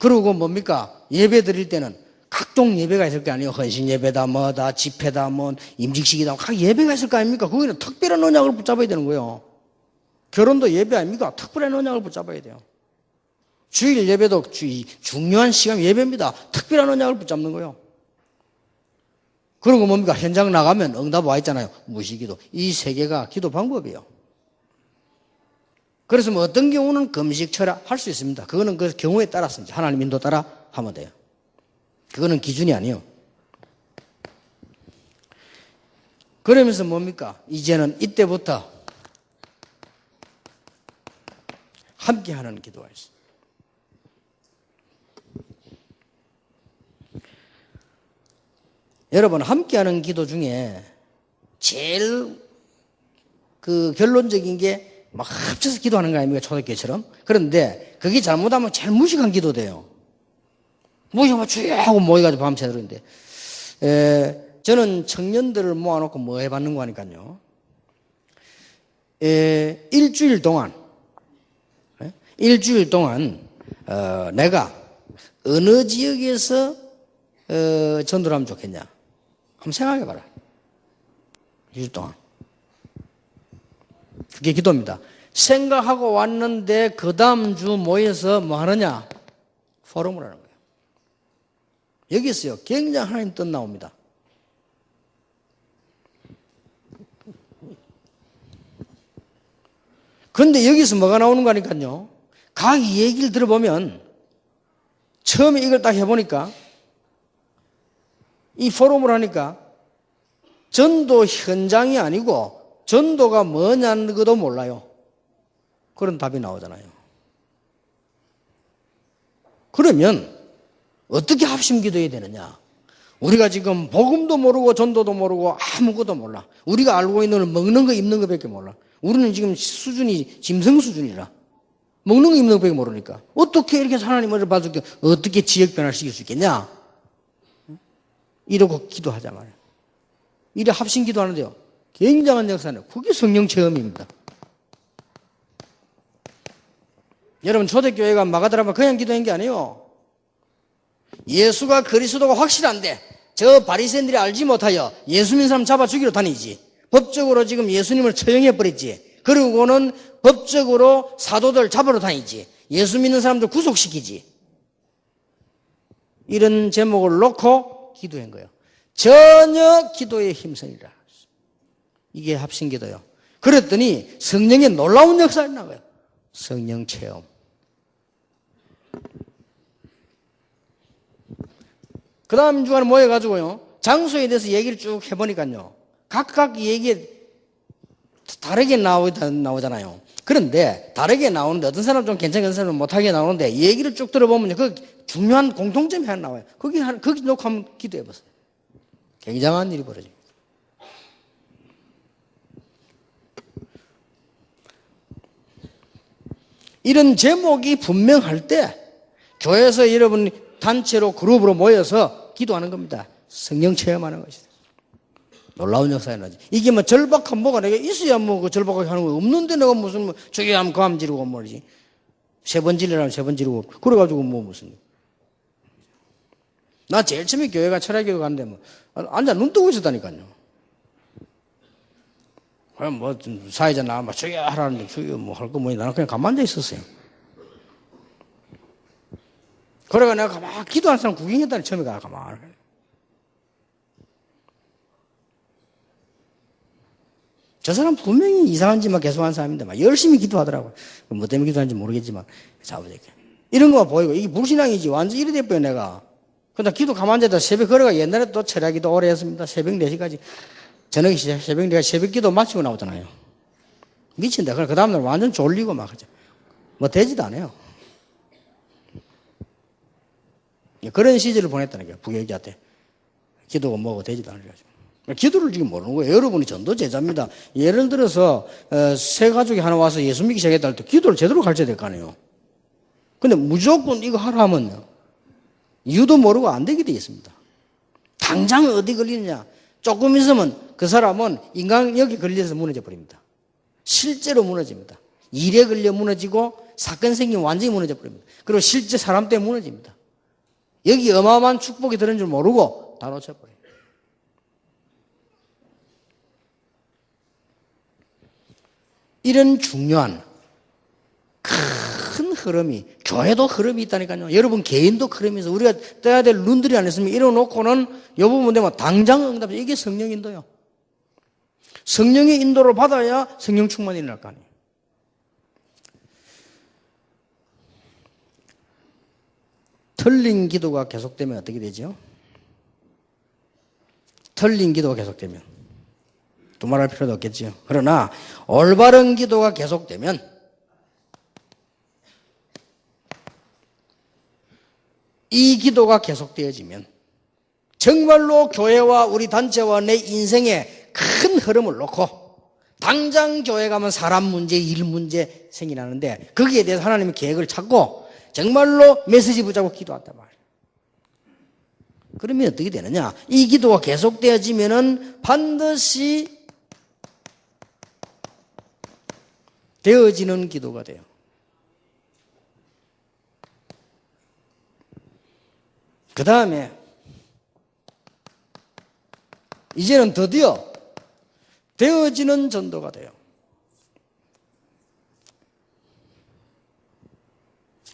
그리고 뭡니까? 예배 드릴 때는 각종 예배가 있을 거 아니에요. 헌신 예배다, 뭐다, 집회다, 뭐 임직식이다. 각 예배가 있을 거 아닙니까? 거기는 특별한 언약을 붙잡아야 되는 거예요. 결혼도 예배 아닙니까? 특별한 언약을 붙잡아야 돼요. 주일 예배도 중요한 시간 예배입니다. 특별한 언약을 붙잡는 거예요. 그리고 뭡니까? 현장 나가면 응답 와 있잖아요. 무시기도. 이 세 개가 기도 방법이에요. 그래서 뭐 어떤 경우는 금식 철야 할 수 있습니다. 그거는 그 경우에 따라서 하나님 인도 따라 하면 돼요. 그거는 기준이 아니에요. 그러면서 뭡니까? 이제는 이때부터 함께하는 기도가 있어요. 여러분 함께하는 기도 중에 제일 그 결론적인 게 막 합쳐서 기도하는 거 아닙니까? 초대교회처럼. 그런데 그게 잘못하면 제일 무식한 기도 돼요. 무식하면 주여 하고 모여가지고 밤새도록인데 저는 청년들을 모아놓고 뭐 해봤는 거 하니까요. 일주일 동안 내가 어느 지역에서 전도를 하면 좋겠냐? 한번 생각해봐라. 일주일 동안. 그게 기도입니다. 생각하고 왔는데 그 다음 주 모여서 뭐 하느냐? 포럼을 하는 거예요. 여기 있어요. 굉장히 하나님 뜻 나옵니다. 그런데 여기서 뭐가 나오는 거니까요. 각 얘기를 들어보면 처음에 이걸 딱 해보니까 이 포럼을 하니까 전도 현장이 아니고 전도가 뭐냐는 것도 몰라요. 그런 답이 나오잖아요. 그러면 어떻게 합심기도해야 되느냐? 우리가 지금 복음도 모르고 전도도 모르고 아무것도 몰라. 우리가 알고 있는 건 먹는 거 입는 거밖에 몰라. 우리는 지금 수준이 짐승 수준이라 먹는 거 입는 거밖에 모르니까 어떻게 이렇게 하나님을 봐주게 어떻게 지역 변화를 시킬 수 있겠냐? 이러고 기도하자 말이에요. 이래 합심 기도하는데요. 굉장한 역사는 그게 성령 체험입니다. 여러분 초대교회가 마가다라만 그냥 기도한 게 아니에요. 예수가 그리스도가 확실한데 저 바리새인들이 알지 못하여 예수 믿는 사람 잡아 죽이러 다니지. 법적으로 지금 예수님을 처형해버렸지. 그리고는 법적으로 사도들 잡으러 다니지. 예수 믿는 사람들 구속시키지. 이런 제목을 놓고 기도한 거예요. 전혀 기도에 힘쓰리라. 이게 합심기도요. 그랬더니 성령의 놀라운 역사가 나와요. 성령 체험. 그 다음 주간에 모여가지고요. 장소에 대해서 얘기를 쭉 해보니까요. 각각 얘기에 다르게 나오잖아요. 그런데 다르게 나오는데 어떤 사람은 좀 괜찮은 사람은 못하게 나오는데 얘기를 쭉 들어보면 그 중요한 공통점이 하나 나와요. 거기 놓고 한번 기도해 보세요. 굉장한 일이 벌어집니다. 이런 제목이 분명할 때 교회에서 여러분 단체로 그룹으로 모여서 기도하는 겁니다. 성령 체험하는 것이다. 놀라운 역사에 나지. 이게 뭐 절박한 뭐가 내가 있어야 뭐 그 절박하게 하는 거 없는데 내가 무슨 뭐 저기 하면 그함 지르고 뭐지. 세 번 지르라면 세 번 지르고 그래가지고 뭐 무슨. 나 제일 처음에 교회가 철학교회 갔는데 뭐 앉아 눈 뜨고 있었다니까요. 그럼 뭐 사회자 나와면 저기 하라는데 저기 뭐 할 거 뭐니 나는 그냥 가만히 앉아 있었어요. 그래가 내가 가만 기도하는 사람 구경했다니 처음에 가만. 저 사람 분명히 이상한 짓만 계속하는 사람인데 막 열심히 기도하더라고요. 뭐 때문에 기도하는지 모르겠지만 자부적이 이런 거만 보이고 이게 불신앙이지 완전 이래 돼버려 내가. 근데 기도 가만히 앉아서 새벽 걸어가 옛날에 또 철야기도 오래 했습니다. 새벽 4시까지 저녁에 새벽 4시까지 새벽 기도 마치고 나오잖아요. 미친다. 그 다음날 완전 졸리고 막 하죠. 뭐 되지도 않아요. 그런 시절을 보냈다는 거예요. 부교육자한테. 기도가 뭐고 되지도 않아가지고. 기도를 지금 모르는 거예요. 여러분이 전도 제자입니다. 예를 들어서 세 가족이 하나 와서 예수 믿기 시작했다 할 때 기도를 제대로 가르쳐야 될 거 아니에요. 근데 무조건 이거 하라 하면요. 이유도 모르고 안 되게 돼 있습니다. 당장 어디 걸리느냐. 조금 있으면 그 사람은 인간력이 걸려서 무너져 버립니다. 실제로 무너집니다. 일에 걸려 무너지고 사건 생기면 완전히 무너져 버립니다. 그리고 실제 사람 때문에 무너집니다. 여기 어마어마한 축복이 들은 줄 모르고 다 놓쳐버려요. 이런 중요한 큰 흐름이 교회도 흐름이 있다니까요. 여러분 개인도 흐름이 있어. 우리가 떼야 될 룬들이 안 있으면 이뤄놓고는 이 부분 되면 당장 응답. 이게 성령 인도요. 성령의 인도를 받아야 성령 충만이 일어날 거 아니에요. 틀린 기도가 계속되면 어떻게 되죠? 틀린 기도가 계속되면 두말할 필요도 없겠지요. 그러나 올바른 기도가 계속되면 이 기도가 계속되어지면 정말로 교회와 우리 단체와 내 인생에 큰 흐름을 놓고 당장 교회 가면 사람 문제, 일 문제 생기나는데 거기에 대해서 하나님의 계획을 찾고 정말로 메시지 붙잡고 기도한단 말이에요. 그러면 어떻게 되느냐? 이 기도가 계속되어지면은 반드시 되어지는 기도가 돼요. 그 다음에 이제는 드디어 되어지는 전도가 돼요.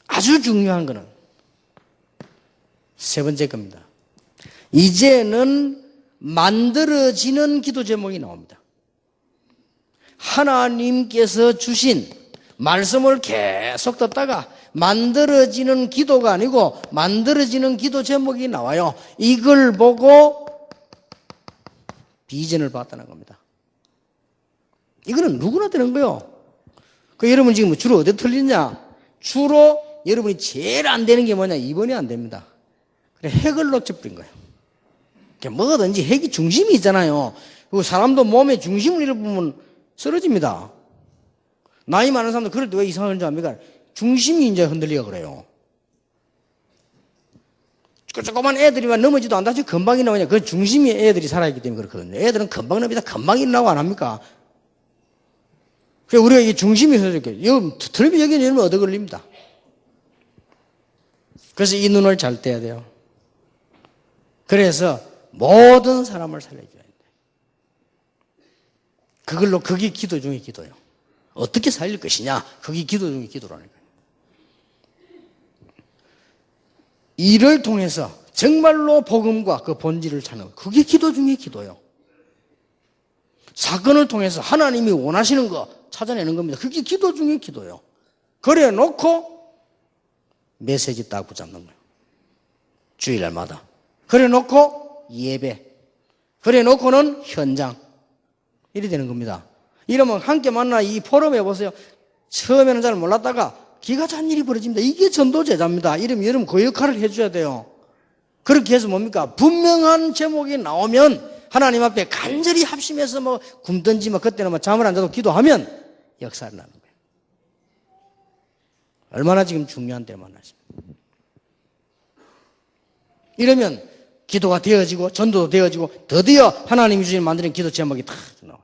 아주 중요한 거는 세 번째 겁니다. 이제는 만들어지는 기도 제목이 나옵니다. 하나님께서 주신 말씀을 계속 듣다가 만들어지는 기도가 아니고 만들어지는 기도 제목이 나와요. 이걸 보고 비전을 봤다는 겁니다. 이거는 누구나 되는 거예요. 여러분 지금 주로 어디 틀리냐? 주로 여러분이 제일 안 되는 게 뭐냐? 2번이 안 됩니다. 그래 핵을 놓쳐버린 거예요. 뭐든지 핵이 중심이 있잖아요. 그 사람도 몸의 중심을 잃어보면 쓰러집니다. 나이 많은 사람도 그럴 때 왜 이상한 줄 압니까? 중심이 이제 흔들리가 그래요. 조그만 애들이만 넘어지도 안 다치고 금방 일어나냐. 그 중심이 애들이 살아있기 때문에 그렇거든요. 애들은 금방 넘어지다 금방 일어나고 안 합니까? 그래서 우리가 이 중심이 흐르게 틀비 여기는 이러면 얻어 걸립니다. 그래서 이 눈을 잘 떼야 돼요. 그래서 모든 사람을 살려줘야 돼요. 그게 기도 중에 기도예요. 어떻게 살릴 것이냐? 그게 기도 중에 기도라니까요. 이를 통해서 정말로 복음과 그 본질을 찾는 것. 그게 기도 중에 기도예요. 사건을 통해서 하나님이 원하시는 거 찾아내는 겁니다. 그게 기도 중에 기도예요. 그래 놓고 메시지 딱 붙잡는 거예요. 주일날마다. 그래 놓고 예배. 그래 놓고는 현장. 이래 되는 겁니다. 이러면 함께 만나 이 포럼에 보세요. 처음에는 잘 몰랐다가 기가 찬 일이 벌어집니다. 이게 전도제자입니다. 이러면 여러분 그 역할을 해줘야 돼요. 그렇게 해서 뭡니까? 분명한 제목이 나오면 하나님 앞에 간절히 합심해서 뭐 굶든지 뭐 그때는 뭐 잠을 안 자도 기도하면 역사를 나는 거예요. 얼마나 지금 중요한 때를 만나십니까? 이러면 기도가 되어지고 전도도 되어지고 드디어 하나님이 주신 만드는 기도 제목이 다 나와요.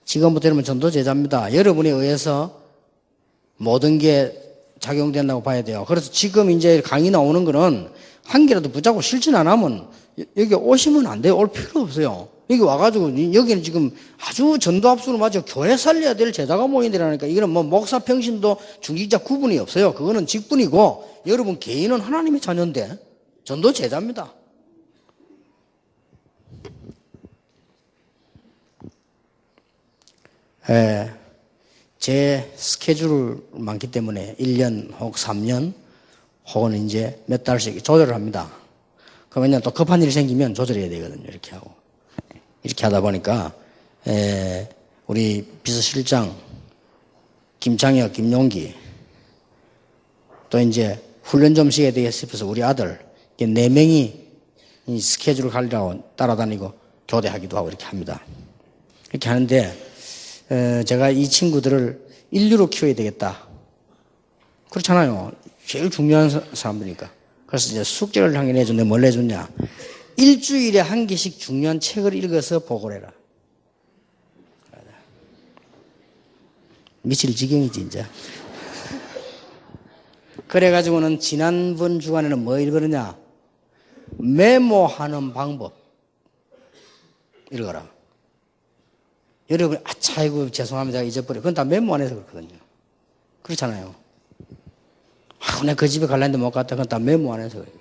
지금부터 여러분 전도제자입니다. 여러분에 의해서 모든 게 작용된다고 봐야 돼요. 그래서 지금 이제 강의 나오는 거는 한 개라도 붙잡고 실천 안 하면 여기 오시면 안 돼요. 올 필요 없어요. 여기 와가지고 여기는 지금 아주 전도 합수를 맞아 교회 살려야 될 제자가 모인다라니까 이거는 뭐 목사 평신도 중직자 구분이 없어요. 그거는 직분이고 여러분 개인은 하나님의 자녀인데 전도 제자입니다. 제 스케줄 많기 때문에 1년 혹 3년 혹은 이제 몇 달씩 조절을 합니다. 그러면 또 급한 일이 생기면 조절해야 되거든요. 이렇게 하고. 이렇게 하다 보니까 우리 비서실장 김창혁, 김용기 또 이제 훈련 좀 쉬어야 되겠어서 우리 아들 4명이 이 스케줄을 가려고 따라다니고 교대하기도 하고 이렇게 합니다. 이렇게 하는데 제가 이 친구들을 인류로 키워야 되겠다. 그렇잖아요. 제일 중요한 사람들이니까. 그래서 이제 숙제를 한 개 내줬는데 뭘 내줬냐. 일주일에 한 개씩 중요한 책을 읽어서 보고를 해라. 미칠 지경이지, 이제. 그래가지고는 지난번 주간에는 뭐 읽었느냐. 메모하는 방법. 읽어라. 여러분, 아차, 이거 죄송합니다. 잊어버려. 그건 다 메모 안 해서 그렇거든요. 그렇잖아요. 내가 그 집에 갈랬는데 못 갔다. 그건 다 메모 안 해서 그래요.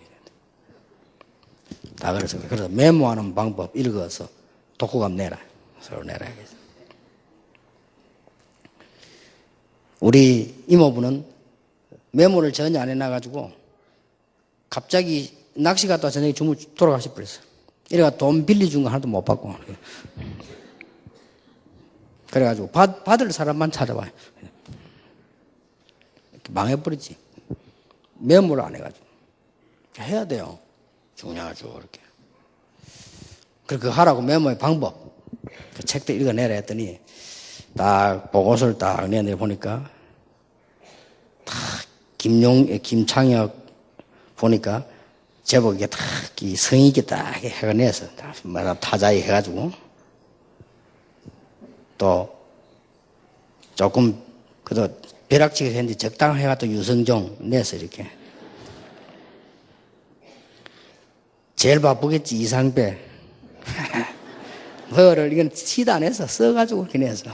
다 그래서 그래. 그래서 메모하는 방법 읽어서 독후감 내라. 서로 내라. 우리 이모부는 메모를 전혀 안 해놔가지고 갑자기 낚시 갔다 와 저녁에 주무 돌아가시 버렸어요. 이래가 돈 빌려준 거 하나도 못 받고. 그래가지고 받을 사람만 찾아봐요. 망해버리지. 메모를 안 해가지고. 해야 돼요. 중요하죠, 이렇게. 그렇게 하라고 메모의 방법. 그 책도 읽어내라 했더니, 딱 보고서를 딱 내내 보니까, 김창혁 보니까, 제법 이게 딱, 이 성의 있게 딱 해가 내서, 타자에 해가지고, 또, 조금, 그래도 벼락치기 했는데 적당해가 또 유성종 내서 이렇게. 제일 바쁘겠지, 이상배. 뭐를, 이건 티도 안 해서 써가지고 이렇게 내서.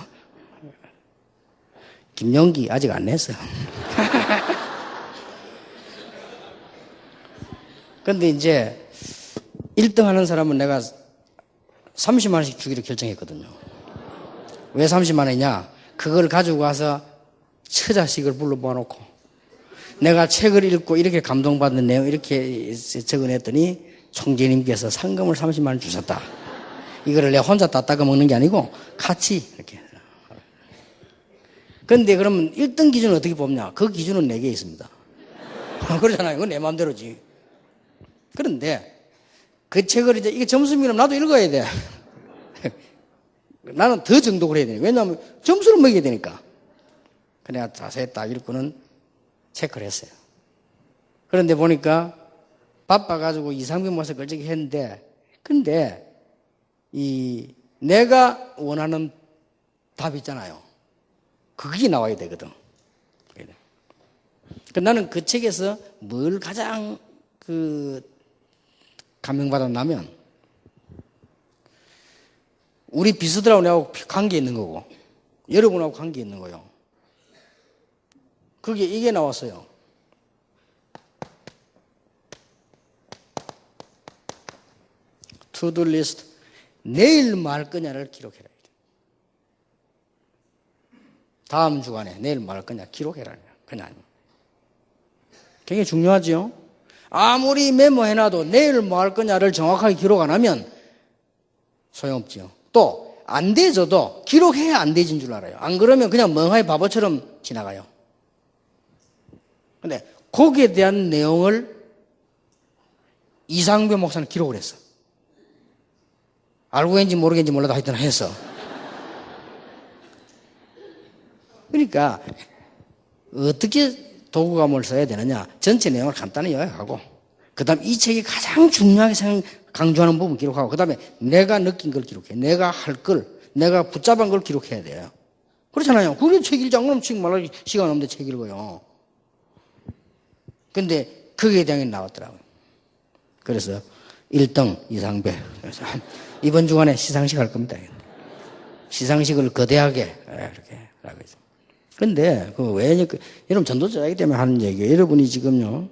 김용기 아직 안 냈어. 근데 이제 1등 하는 사람은 내가 30만 원씩 주기로 결정했거든요. 왜 30만 원이냐? 그걸 가지고 와서 처자식을 불러 모아놓고 내가 책을 읽고 이렇게 감동받는 내용 이렇게 적어냈더니 총재님께서 상금을 30만 원 주셨다. 이거를 내가 혼자 다 닦아 먹는 게 아니고 같이 이렇게. 그런데 그러면 1등 기준은 어떻게 뽑냐? 그 기준은 4개 있습니다. 그러잖아요. 그건 내 마음대로지. 그런데 그 책을 이제 이게 점수면 나도 읽어야 돼. 나는 더 정독을 해야 돼. 왜냐하면 점수를 먹여야 되니까. 그냥 자세히 딱 읽고는 체크를 했어요. 그런데 보니까 바빠가지고 이상민 모습 걸치기 했는데, 근데 내가 원하는 답이 있잖아요. 그게 나와야 되거든. 나는 그 책에서 뭘 가장 감명받았냐면, 우리 비서들하고 내하고 관계 있는 거고, 여러분하고 관계 있는 거요. 그게 이게 나왔어요. 투두 리스트. 내일 뭐 할 거냐를 기록해라. 다음 주간에 내일 뭐 할 거냐 기록해라. 그냥. 굉장히 중요하죠. 아무리 메모해놔도 내일 뭐 할 거냐를 정확하게 기록 안 하면 소용없죠. 또 안 되져도 기록해야 안 되진 줄 알아요. 안 그러면 그냥 멍하니 바보처럼 지나가요. 근데 거기에 대한 내용을 이상배 목사는 기록을 했어. 알고 있는지 모르겠는지 몰라도 하여튼 했어. 그러니까 어떻게 도구감을 써야 되느냐, 전체 내용을 간단히 요약하고 그 다음 이 책이 가장 중요하게 강조하는 부분 기록하고 그 다음에 내가 느낀 걸 기록해. 내가 할 걸, 내가 붙잡은 걸 기록해야 돼요. 그렇잖아요. 그래 책 읽지 않으면 지금 말할 시간 없는데 책 읽어요. 근데 거기에 대한 게 나왔더라고요. 그래서 1등 이상배. 그래서 이번 주간에 시상식 할 겁니다. 시상식을 거대하게 이렇게 하고 있어요. 근데 그 왜 여러분 전도자이기 때문에 하는 얘기예요. 여러분이 지금요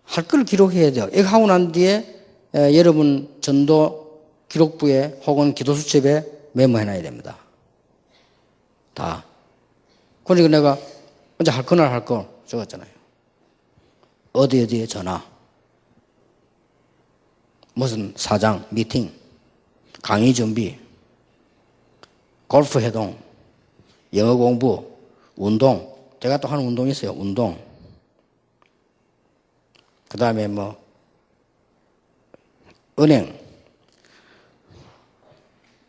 할 걸 기록해야 돼요. 이거 하고 난 뒤에 여러분 전도 기록부에 혹은 기도수첩에 메모해놔야 됩니다. 다. 그러니까 내가 언제 할 거나 할 거 적었잖아요. 어디에 전화, 무슨 사장, 미팅, 강의 준비, 골프 회동, 영어 공부, 운동. 제가 또 하는 운동이 있어요. 운동. 그 다음에 뭐 은행,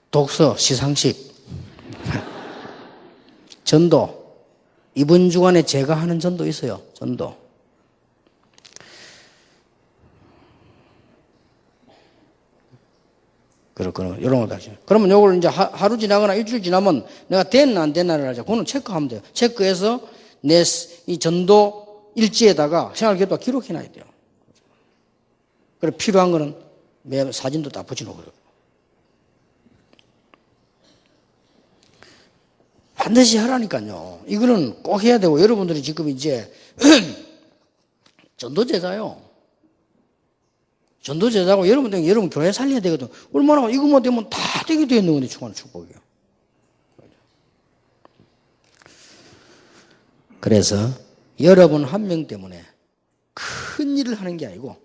독서, 시상식, 전도. 이번 주간에 제가 하는 전도 있어요. 전도. 그렇구나. 이런 거 다시. 그러면 요걸 이제 하루 지나거나 일주일 지나면 내가 됐나 안 됐나를 하자. 그거는 체크하면 돼요. 체크해서 내 이 전도 일지에다가 생활기록부에 기록해놔야 돼요. 그래 필요한 거는 매 사진도 다 붙여놓고 그래요. 반드시 하라니까요. 이거는 꼭 해야 되고 여러분들이 지금 이제 전도제자요. 전도제자고 여러분 교회 살려야 되거든. 얼마나 이것만 되면 다 되게 되어 있는 건데 충만한 축복이요. 그래서 여러분 한 명 때문에 큰 일을 하는 게 아니고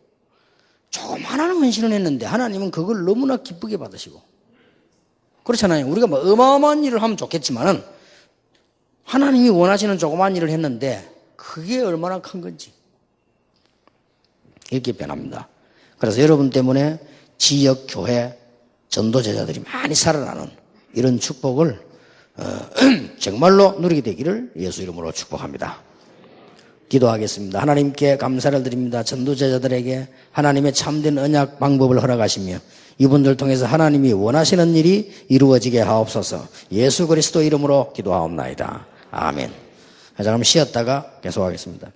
조그마한 헌신을 했는데 하나님은 그걸 너무나 기쁘게 받으시고 그렇잖아요. 우리가 뭐 어마어마한 일을 하면 좋겠지만은 하나님이 원하시는 조그마한 일을 했는데 그게 얼마나 큰 건지 이렇게 변합니다. 그래서 여러분 때문에 지역 교회 전도제자들이 많이 살아나는 이런 축복을 정말로 누리게 되기를 예수 이름으로 축복합니다. 기도하겠습니다. 하나님께 감사를 드립니다. 전도제자들에게 하나님의 참된 언약 방법을 허락하시며 이분들 통해서 하나님이 원하시는 일이 이루어지게 하옵소서. 예수 그리스도 이름으로 기도하옵나이다. 아멘. 자, 그럼 쉬었다가 계속하겠습니다.